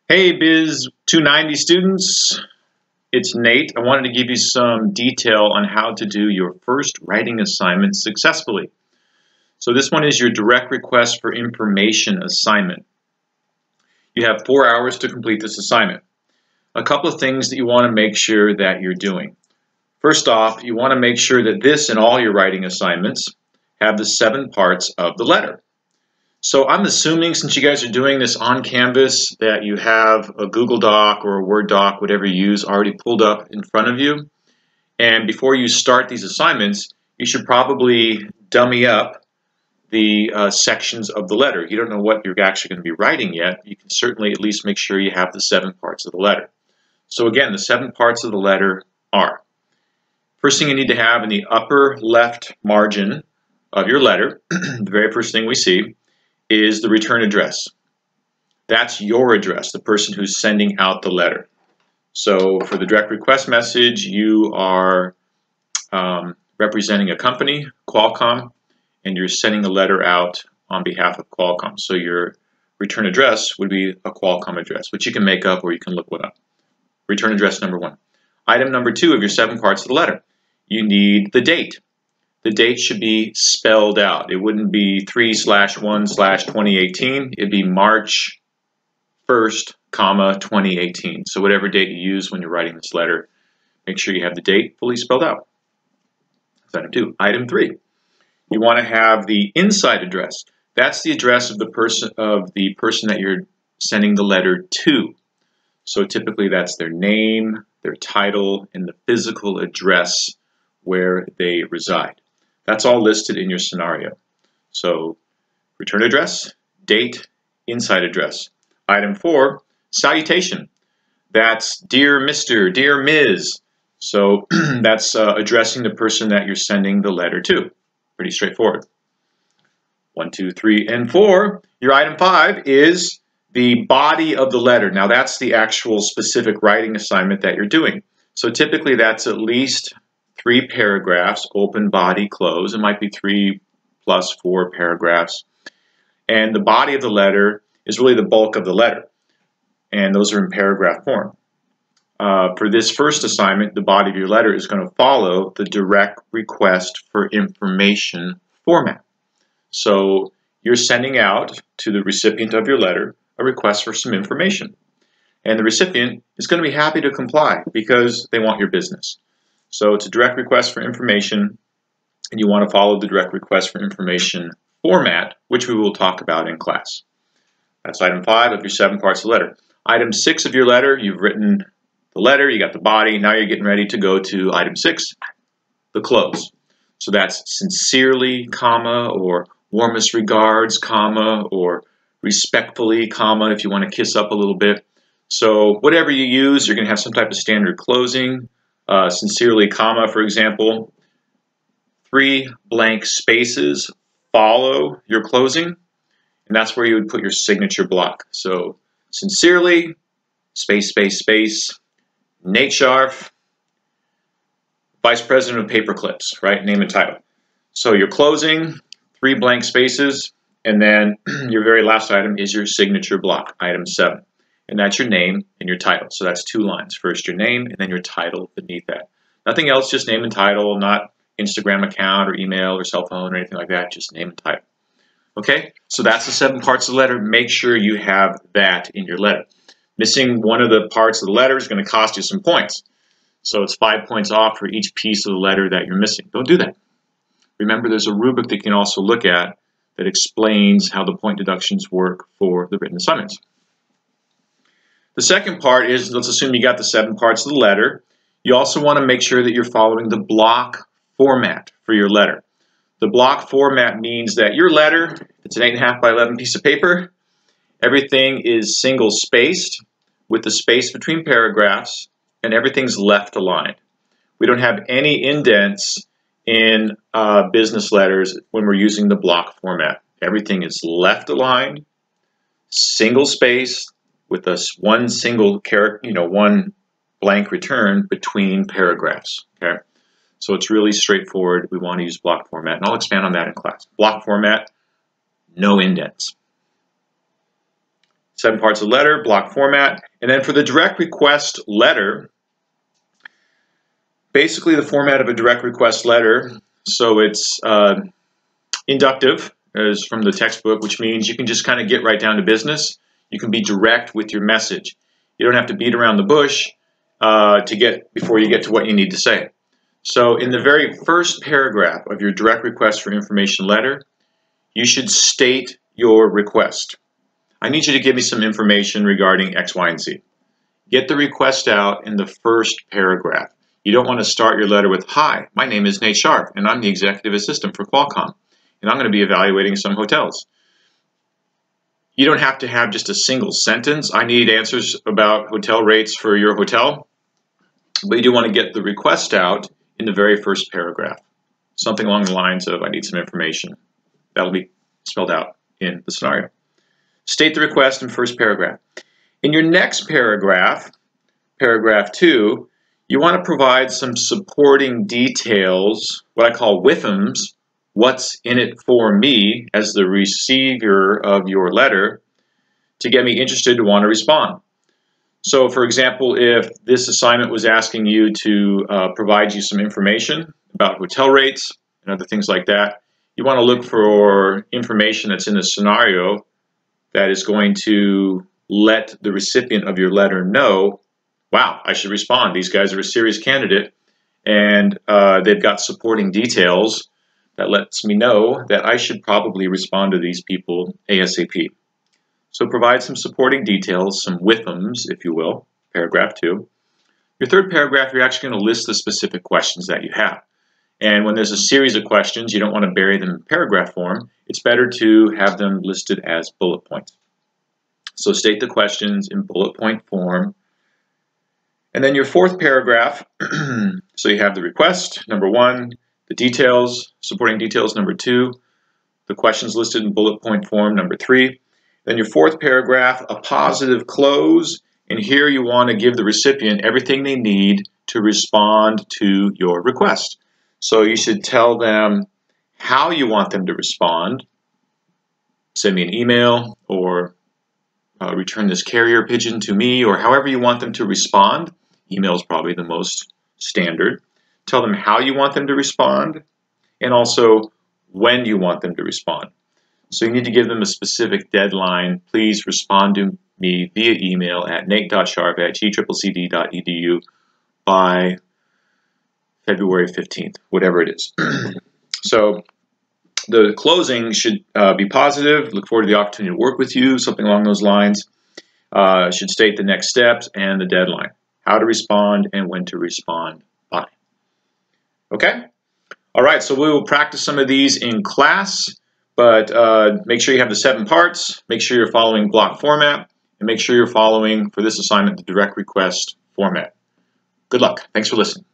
Hey Biz 290 students, it's Nate. I wanted to give you some detail on how to do your first writing assignment successfully. So this one is your direct request for information assignment. You have 4 hours to complete this assignment. A couple of things that you want to make sure that you're doing. First off, you want to make sure that this and all your writing assignments have the 7 parts of the letter. So I'm assuming, since you guys are doing this on Canvas, that you have a Google Doc or a Word doc, whatever you use, already pulled up in front of you. And before you start these assignments, you should probably dummy up the sections of the letter. You don't know what you're actually going to be writing yet. You can certainly at least make sure you have the 7 parts of the letter. So again, the 7 parts of the letter are: first thing you need to have in the upper left margin of your letter, the very first thing we see, is the return address. That's your address, the person who's sending out the letter. So for the direct request message, you are representing a company, Qualcomm, and you're sending a letter out on behalf of Qualcomm. So your return address would be a Qualcomm address, which you can make up or you can look one up. Return address number 1. Item number 2 of your 7 parts of the letter. You need the date. The date should be spelled out. It wouldn't be 3/1/2018. It'd be March 1st, 2018. So whatever date you use when you're writing this letter, make sure you have the date fully spelled out. That's item 2. Item 3, you want to have the inside address. That's the address of the person that you're sending the letter to. So typically that's their name, their title, and the physical address where they reside. That's all listed in your scenario. So return address, date, inside address. Item 4, salutation. That's dear Mr., dear Ms. So that's addressing the person that you're sending the letter to. Pretty straightforward. 1, 2, 3, and 4. Your item 5 is the body of the letter. Now that's the actual specific writing assignment that you're doing. So typically that's at least 3 paragraphs, open, body, close. It might be 3 plus 4 paragraphs. And the body of the letter is really the bulk of the letter. And those are in paragraph form. For this first assignment, the body of your letter is going to follow the direct request for information format. So you're sending out to the recipient of your letter a request for some information. And the recipient is going to be happy to comply because they want your business. So it's a direct request for information, and you want to follow the direct request for information format, which we will talk about in class. That's item 5 of your 7 parts of the letter. Item 6 of your letter, you've written the letter, you got the body, now you're getting ready to go to item 6, the close. So that's sincerely, comma, or warmest regards, comma, or respectfully, comma, if you want to kiss up a little bit. So whatever you use, you're going to have some type of standard closing. Sincerely, comma, for example. 3 blank spaces follow your closing, and that's where you would put your signature block. So sincerely, space, space, space, Nate Scharf, Vice President of Paperclips, right? Name and title. So your closing, 3 blank spaces, and then your very last item is your signature block, item 7. And that's your name and your title. So that's 2 lines. First your name and then your title beneath that. Nothing else, just name and title, not Instagram account or email or cell phone or anything like that, just name and title. Okay, so that's the 7 parts of the letter. Make sure you have that in your letter. Missing one of the parts of the letter is going to cost you some points. So it's 5 points off for each piece of the letter that you're missing. Don't do that. Remember, there's a rubric that you can also look at that explains how the point deductions work for the written assignments. The second part is, let's assume you got the 7 parts of the letter. You also want to make sure that you're following the block format for your letter. The block format means that your letter, it's an 8.5 by 11 piece of paper, everything is single spaced with the space between paragraphs, and everything's left aligned. We don't have any indents in business letters when we're using the block format. Everything is left aligned, single spaced, with one single character, one blank return between paragraphs. Okay, so it's really straightforward. We want to use block format, and I'll expand on that in class. Block format, no indents. 7 parts of the letter, block format. And then for the direct request letter, basically the format of a direct request letter, so it's inductive, as from the textbook, which means you can just kind of get right down to business. You can be direct with your message. You don't have to beat around the bush before you get to what you need to say. So in the very first paragraph of your direct request for information letter, you should state your request. I need you to give me some information regarding X, Y, and Z. Get the request out in the first paragraph. You don't want to start your letter with, "Hi, my name is Nate Sharp, and I'm the executive assistant for Qualcomm, and I'm going to be evaluating some hotels." You don't have to have just a single sentence, "I need answers about hotel rates for your hotel," but you do want to get the request out in the very first paragraph. Something along the lines of, "I need some information." That'll be spelled out in the scenario. State the request in first paragraph. In your next paragraph, paragraph 2, you want to provide some supporting details, what I call WIFMs, what's in it for me as the receiver of your letter, to get me interested to want to respond. So for example, if this assignment was asking you to provide you some information about hotel rates and other things like that, you want to look for information that's in the scenario that is going to let the recipient of your letter know, wow, I should respond. These guys are a serious candidate, and they've got supporting details that lets me know that I should probably respond to these people ASAP. So provide some supporting details, some WIFMs, if you will, paragraph 2. Your third paragraph, you're actually going to list the specific questions that you have. And when there's a series of questions, you don't want to bury them in paragraph form. It's better to have them listed as bullet points. So state the questions in bullet point form. And then your fourth paragraph, so you have the request, number 1, the details, supporting details, number 2, the questions listed in bullet point form, number 3. Then your fourth paragraph, a positive close, and here you want to give the recipient everything they need to respond to your request. So you should tell them how you want them to respond. Send me an email, or return this carrier pigeon to me, or however you want them to respond. Email is probably the most standard. Tell them how you want them to respond, and also when you want them to respond. So you need to give them a specific deadline. Please respond to me via email at nate.sharp@gccccd.edu by February 15th, whatever it is. So the closing should be positive. Look forward to the opportunity to work with you, something along those lines. Should state the next steps and the deadline, how to respond and when to respond by. Okay? All right, so we will practice some of these in class, but make sure you have the 7 parts, make sure you're following block format, and make sure you're following, for this assignment, the direct request format. Good luck. Thanks for listening.